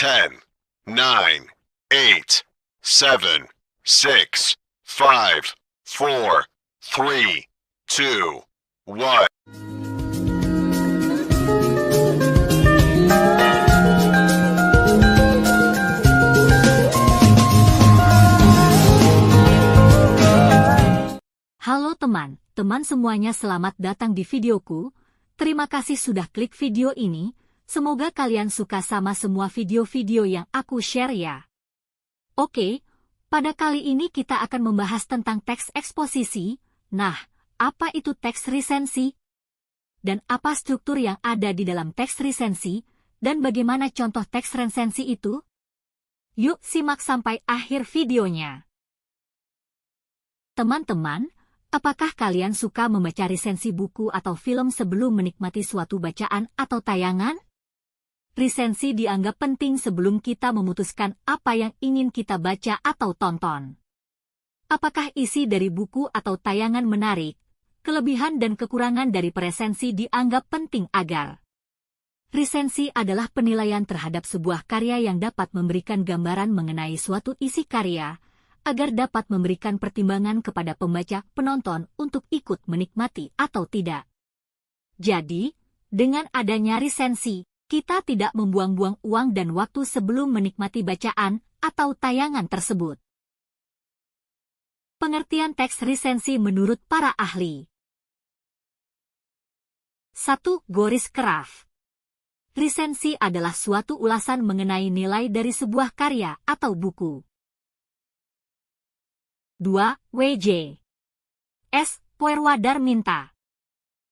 10, 9, 8, 7, 6, 5, 4, 3, 2, 1. Halo teman-teman semuanya, selamat datang di videoku. Terima kasih sudah klik video ini. Semoga kalian suka sama semua video-video yang aku share ya. Oke, pada kali ini kita akan membahas tentang teks eksposisi. Nah, apa itu teks resensi? Dan apa struktur yang ada di dalam teks resensi? Dan bagaimana contoh teks resensi itu? Yuk simak sampai akhir videonya. Teman-teman, apakah kalian suka membaca resensi buku atau film sebelum menikmati suatu bacaan atau tayangan? Resensi dianggap penting sebelum kita memutuskan apa yang ingin kita baca atau tonton. Apakah isi dari buku atau tayangan menarik? Kelebihan dan kekurangan dari resensi dianggap penting agar. Resensi adalah penilaian terhadap sebuah karya yang dapat memberikan gambaran mengenai suatu isi karya, agar dapat memberikan pertimbangan kepada pembaca penonton untuk ikut menikmati atau tidak. Jadi, dengan adanya resensi, kita tidak membuang-buang uang dan waktu sebelum menikmati bacaan atau tayangan tersebut. Pengertian teks resensi menurut para ahli. 1. Garis keras. Resensi adalah suatu ulasan mengenai nilai dari sebuah karya atau buku. 2. W.J. S. Poerwadarminta.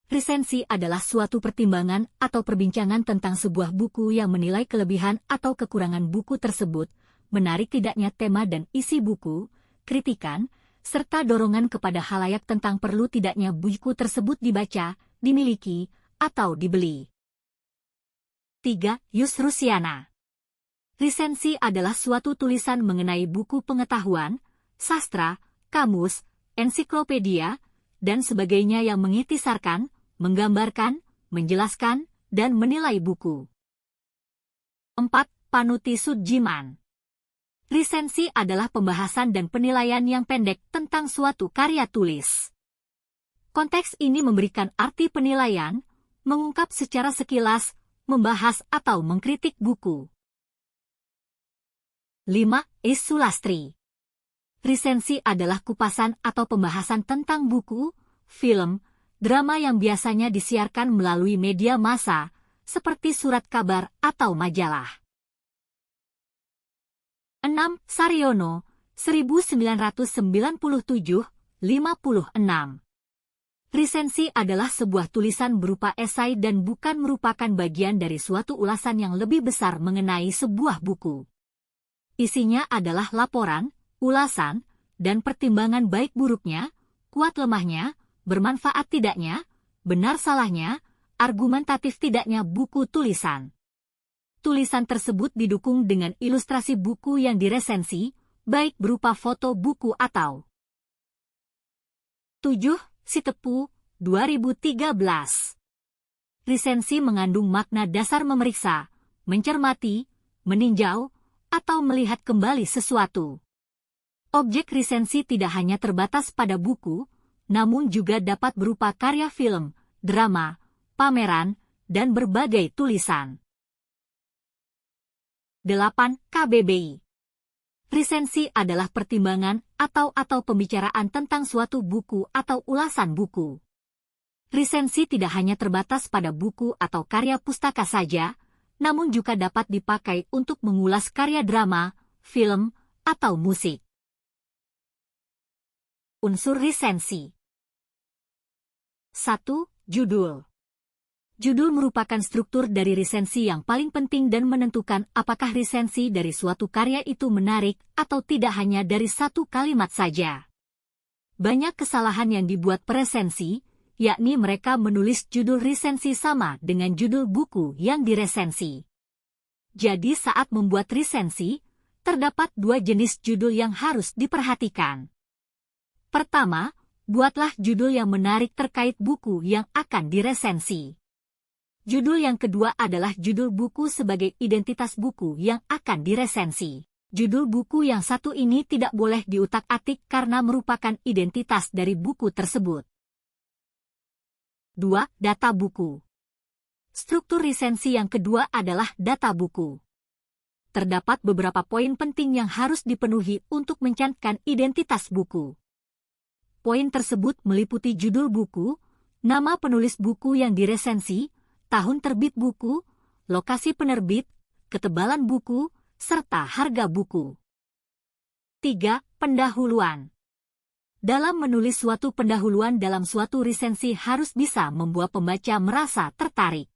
Resensi adalah suatu pertimbangan atau perbincangan tentang sebuah buku yang menilai kelebihan atau kekurangan buku tersebut, menarik tidaknya tema dan isi buku, kritikan, serta dorongan kepada halayak tentang perlu tidaknya buku tersebut dibaca, dimiliki, atau dibeli. 3. Jus Rusiana. Resensi adalah suatu tulisan mengenai buku pengetahuan, sastra, kamus, ensiklopedia, dan sebagainya yang mengikhtisarkan, menggambarkan, menjelaskan, dan menilai buku. 4. Panuti Sujiman. Resensi adalah pembahasan dan penilaian yang pendek tentang suatu karya tulis. Konteks ini memberikan arti penilaian, mengungkap secara sekilas, membahas atau mengkritik buku. 5. Is Sulastri. Resensi adalah kupasan atau pembahasan tentang buku, film, drama yang biasanya disiarkan melalui media massa, seperti surat kabar atau majalah. 6. Saryono, 1997-56. Resensi adalah sebuah tulisan berupa esai dan bukan merupakan bagian dari suatu ulasan yang lebih besar mengenai sebuah buku. Isinya adalah laporan, ulasan, dan pertimbangan baik buruknya, kuat lemahnya, bermanfaat tidaknya, benar salahnya, argumentatif tidaknya buku tulisan. Tulisan tersebut didukung dengan ilustrasi buku yang diresensi, baik berupa foto buku atau. 7. Sitepu, 2013. Resensi mengandung makna dasar memeriksa, mencermati, meninjau, atau melihat kembali sesuatu. Objek resensi tidak hanya terbatas pada buku, namun juga dapat berupa karya film, drama, pameran, dan berbagai tulisan. 8. KBBI. Resensi adalah pertimbangan atau pembicaraan tentang suatu buku atau ulasan buku. Resensi tidak hanya terbatas pada buku atau karya pustaka saja, namun juga dapat dipakai untuk mengulas karya drama, film, atau musik. Unsur resensi. 1. Judul. Judul merupakan struktur dari resensi yang paling penting dan menentukan apakah resensi dari suatu karya itu menarik atau tidak hanya dari satu kalimat saja. Banyak kesalahan yang dibuat peresensi, yakni mereka menulis judul resensi sama dengan judul buku yang diresensi. Jadi saat membuat resensi, terdapat dua jenis judul yang harus diperhatikan. Pertama, buatlah judul yang menarik terkait buku yang akan diresensi. Judul yang kedua adalah judul buku sebagai identitas buku yang akan diresensi. Judul buku yang satu ini tidak boleh diutak-atik karena merupakan identitas dari buku tersebut. 2. Data buku. Struktur resensi yang kedua adalah data buku. Terdapat beberapa poin penting yang harus dipenuhi untuk mencantumkan identitas buku. Poin tersebut meliputi judul buku, nama penulis buku yang diresensi, tahun terbit buku, lokasi penerbit, ketebalan buku, serta harga buku. 3. Pendahuluan. Dalam menulis suatu pendahuluan dalam suatu resensi harus bisa membuat pembaca merasa tertarik.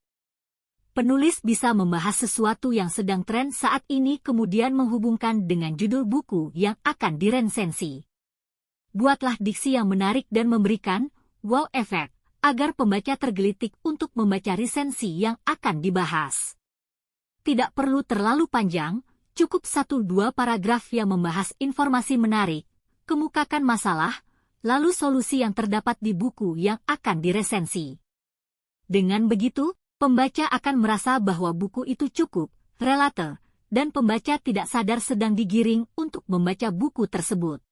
Penulis bisa membahas sesuatu yang sedang tren saat ini kemudian menghubungkan dengan judul buku yang akan diresensi. Buatlah diksi yang menarik dan memberikan wow effect agar pembaca tergelitik untuk membaca resensi yang akan dibahas. Tidak perlu terlalu panjang, cukup 1-2 paragraf yang membahas informasi menarik, kemukakan masalah, lalu solusi yang terdapat di buku yang akan diresensi. Dengan begitu, pembaca akan merasa bahwa buku itu cukup, relate, dan pembaca tidak sadar sedang digiring untuk membaca buku tersebut.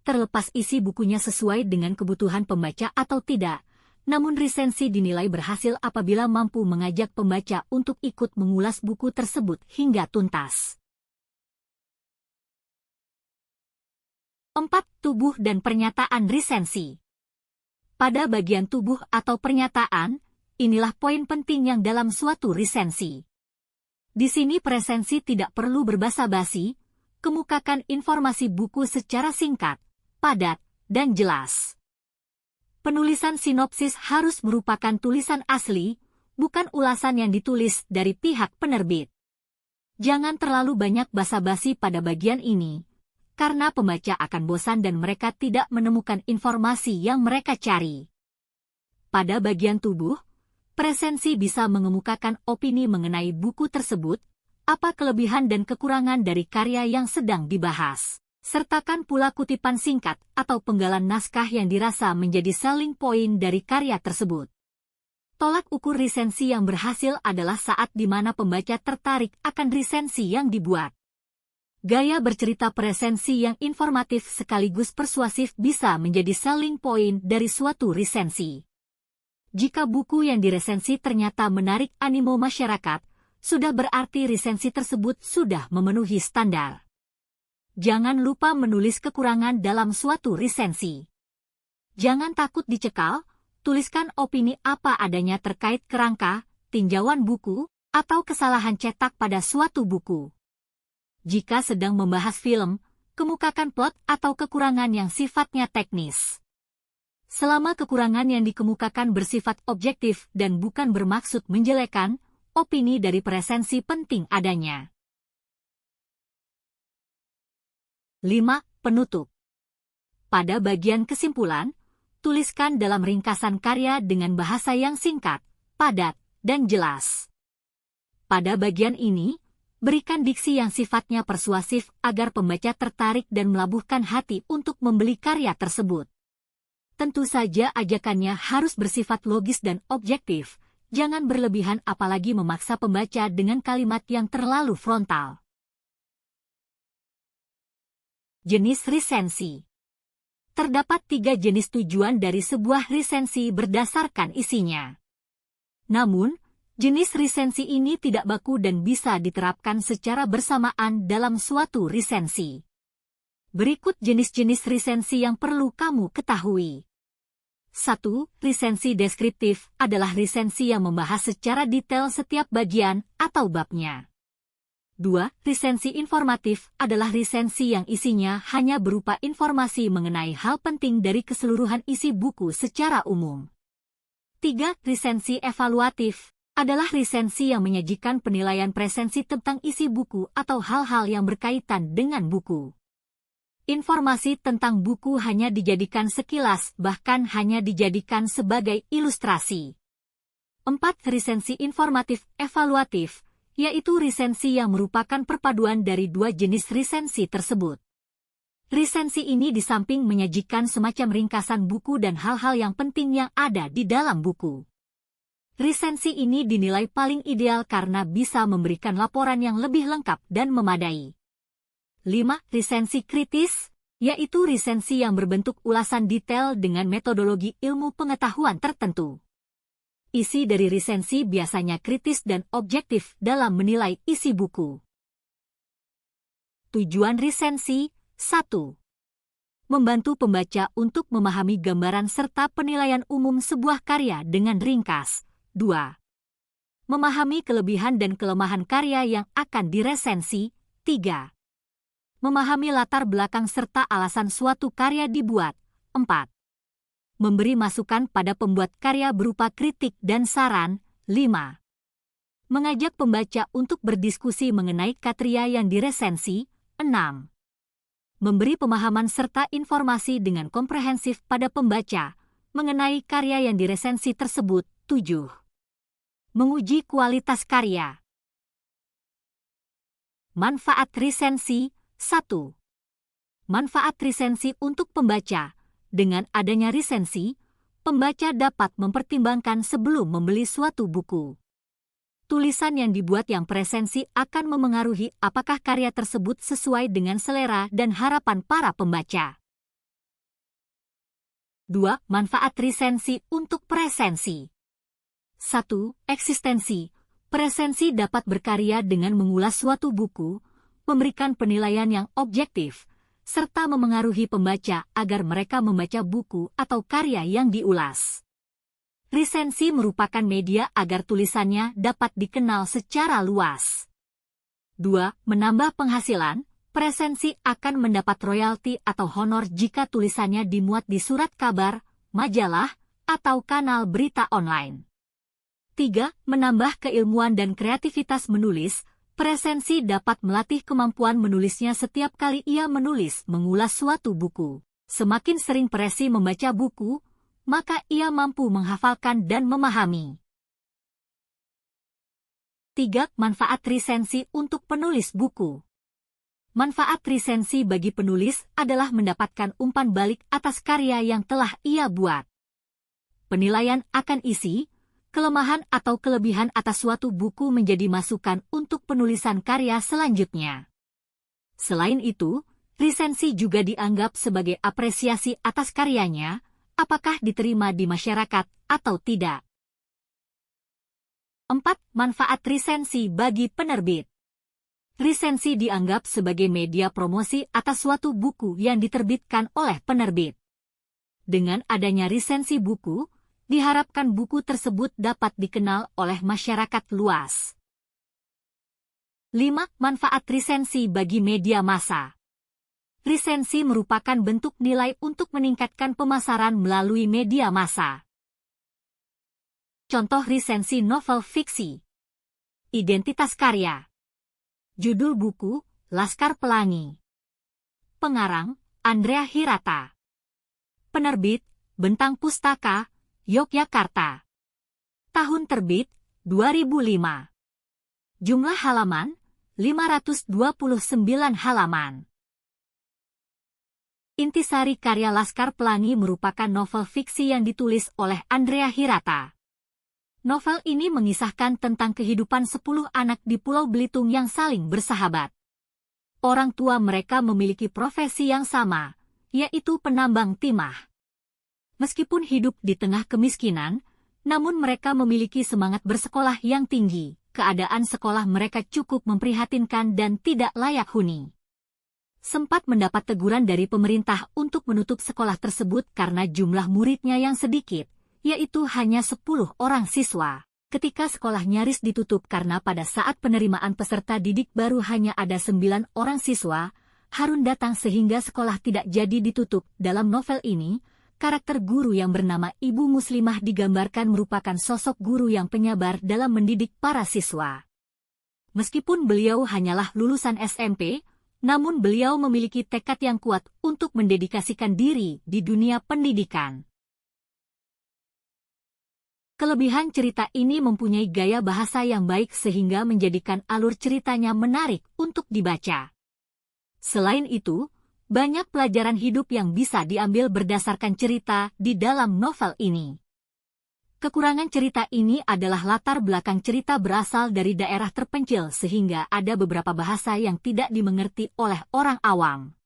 Terlepas isi bukunya sesuai dengan kebutuhan pembaca atau tidak, namun resensi dinilai berhasil apabila mampu mengajak pembaca untuk ikut mengulas buku tersebut hingga tuntas. 4. Tubuh dan pernyataan resensi. Pada bagian tubuh atau pernyataan, inilah poin penting yang dalam suatu resensi. Di sini presensi tidak perlu berbasa-basi, kemukakan informasi buku secara singkat, padat, dan jelas. Penulisan sinopsis harus merupakan tulisan asli, bukan ulasan yang ditulis dari pihak penerbit. Jangan terlalu banyak basa-basi pada bagian ini, karena pembaca akan bosan dan mereka tidak menemukan informasi yang mereka cari. Pada bagian tubuh, presensi bisa mengemukakan opini mengenai buku tersebut, apa kelebihan dan kekurangan dari karya yang sedang dibahas. Sertakan pula kutipan singkat atau penggalan naskah yang dirasa menjadi selling point dari karya tersebut. Tolak ukur resensi yang berhasil adalah saat di mana pembaca tertarik akan resensi yang dibuat. Gaya bercerita presensi yang informatif sekaligus persuasif bisa menjadi selling point dari suatu resensi. Jika buku yang diresensi ternyata menarik animo masyarakat, sudah berarti resensi tersebut sudah memenuhi standar. Jangan lupa menulis kekurangan dalam suatu resensi. Jangan takut dicekal, tuliskan opini apa adanya terkait kerangka, tinjauan buku, atau kesalahan cetak pada suatu buku. Jika sedang membahas film, kemukakan plot atau kekurangan yang sifatnya teknis. Selama kekurangan yang dikemukakan bersifat objektif dan bukan bermaksud menjelekan, opini dari presensi penting adanya. 5. Penutup. Pada bagian kesimpulan, tuliskan dalam ringkasan karya dengan bahasa yang singkat, padat, dan jelas. Pada bagian ini, berikan diksi yang sifatnya persuasif agar pembaca tertarik dan melabuhkan hati untuk membeli karya tersebut. Tentu saja ajakannya harus bersifat logis dan objektif, jangan berlebihan apalagi memaksa pembaca dengan kalimat yang terlalu frontal. Jenis resensi. Terdapat 3 jenis tujuan dari sebuah resensi berdasarkan isinya. Namun, jenis resensi ini tidak baku dan bisa diterapkan secara bersamaan dalam suatu resensi. Berikut jenis-jenis resensi yang perlu kamu ketahui. 1. Resensi deskriptif adalah resensi yang membahas secara detail setiap bagian atau babnya. 2. Resensi informatif adalah resensi yang isinya hanya berupa informasi mengenai hal penting dari keseluruhan isi buku secara umum. 3. Resensi evaluatif adalah resensi yang menyajikan penilaian presensi tentang isi buku atau hal-hal yang berkaitan dengan buku. Informasi tentang buku hanya dijadikan sekilas, bahkan hanya dijadikan sebagai ilustrasi. 4. Resensi informatif evaluatif, yaitu resensi yang merupakan perpaduan dari 2 jenis resensi tersebut. Resensi ini di samping menyajikan semacam ringkasan buku dan hal-hal yang penting yang ada di dalam buku. Resensi ini dinilai paling ideal karena bisa memberikan laporan yang lebih lengkap dan memadai. 5. Resensi kritis, yaitu resensi yang berbentuk ulasan detail dengan metodologi ilmu pengetahuan tertentu. Isi dari resensi biasanya kritis dan objektif dalam menilai isi buku. Tujuan resensi 1. Membantu pembaca untuk memahami gambaran serta penilaian umum sebuah karya dengan ringkas. 2. Memahami kelebihan dan kelemahan karya yang akan diresensi. 3. Memahami latar belakang serta alasan suatu karya dibuat. 4. Memberi masukan pada pembuat karya berupa kritik dan saran. 5. Mengajak pembaca untuk berdiskusi mengenai karya yang diresensi. 6. Memberi pemahaman serta informasi dengan komprehensif pada pembaca mengenai karya yang diresensi tersebut. 7. Menguji kualitas karya. Manfaat resensi 1. Manfaat resensi untuk pembaca. Dengan adanya resensi, pembaca dapat mempertimbangkan sebelum membeli suatu buku. Tulisan yang dibuat yang presensi akan memengaruhi apakah karya tersebut sesuai dengan selera dan harapan para pembaca. 2. Manfaat resensi untuk presensi. 1. Eksistensi. Presensi dapat berkarya dengan mengulas suatu buku, memberikan penilaian yang objektif, serta memengaruhi pembaca agar mereka membaca buku atau karya yang diulas. Resensi merupakan media agar tulisannya dapat dikenal secara luas. 2. Menambah penghasilan. Presensi akan mendapat royalti atau honor jika tulisannya dimuat di surat kabar, majalah, atau kanal berita online. 3. Menambah keilmuan dan kreativitas menulis. Presensi dapat melatih kemampuan menulisnya setiap kali ia menulis mengulas suatu buku. Semakin sering presi membaca buku, maka ia mampu menghafalkan dan memahami. 3. Manfaat resensi untuk penulis buku. Manfaat resensi bagi penulis adalah mendapatkan umpan balik atas karya yang telah ia buat. Penilaian akan isi, kelemahan atau kelebihan atas suatu buku menjadi masukan untuk penulisan karya selanjutnya. Selain itu, resensi juga dianggap sebagai apresiasi atas karyanya, apakah diterima di masyarakat atau tidak. 4. Manfaat resensi bagi penerbit. Resensi dianggap sebagai media promosi atas suatu buku yang diterbitkan oleh penerbit. Dengan adanya resensi buku, diharapkan buku tersebut dapat dikenal oleh masyarakat luas. 5. Manfaat resensi bagi media massa. Resensi merupakan bentuk nilai untuk meningkatkan pemasaran melalui media massa. Contoh resensi novel fiksi. Identitas karya. Judul buku, Laskar Pelangi. Pengarang, Andrea Hirata. Penerbit, Bentang Pustaka, Yogyakarta. Tahun terbit, 2005. Jumlah halaman, 529 halaman. Intisari karya Laskar Pelangi merupakan novel fiksi yang ditulis oleh Andrea Hirata. Novel ini mengisahkan tentang kehidupan 10 anak di Pulau Belitung yang saling bersahabat. Orang tua mereka memiliki profesi yang sama, yaitu penambang timah. Meskipun hidup di tengah kemiskinan, namun mereka memiliki semangat bersekolah yang tinggi. Keadaan sekolah mereka cukup memprihatinkan dan tidak layak huni. Sempat mendapat teguran dari pemerintah untuk menutup sekolah tersebut karena jumlah muridnya yang sedikit, yaitu hanya 10 orang siswa. Ketika sekolah nyaris ditutup karena pada saat penerimaan peserta didik baru hanya ada 9 orang siswa, Harun datang sehingga sekolah tidak jadi ditutup. Dalam novel ini, karakter guru yang bernama Ibu Muslimah digambarkan merupakan sosok guru yang penyabar dalam mendidik para siswa. Meskipun beliau hanyalah lulusan SMP, namun beliau memiliki tekad yang kuat untuk mendedikasikan diri di dunia pendidikan. Kelebihan cerita ini mempunyai gaya bahasa yang baik sehingga menjadikan alur ceritanya menarik untuk dibaca. Selain itu, banyak pelajaran hidup yang bisa diambil berdasarkan cerita di dalam novel ini. Kekurangan cerita ini adalah latar belakang cerita berasal dari daerah terpencil sehingga ada beberapa bahasa yang tidak dimengerti oleh orang awam.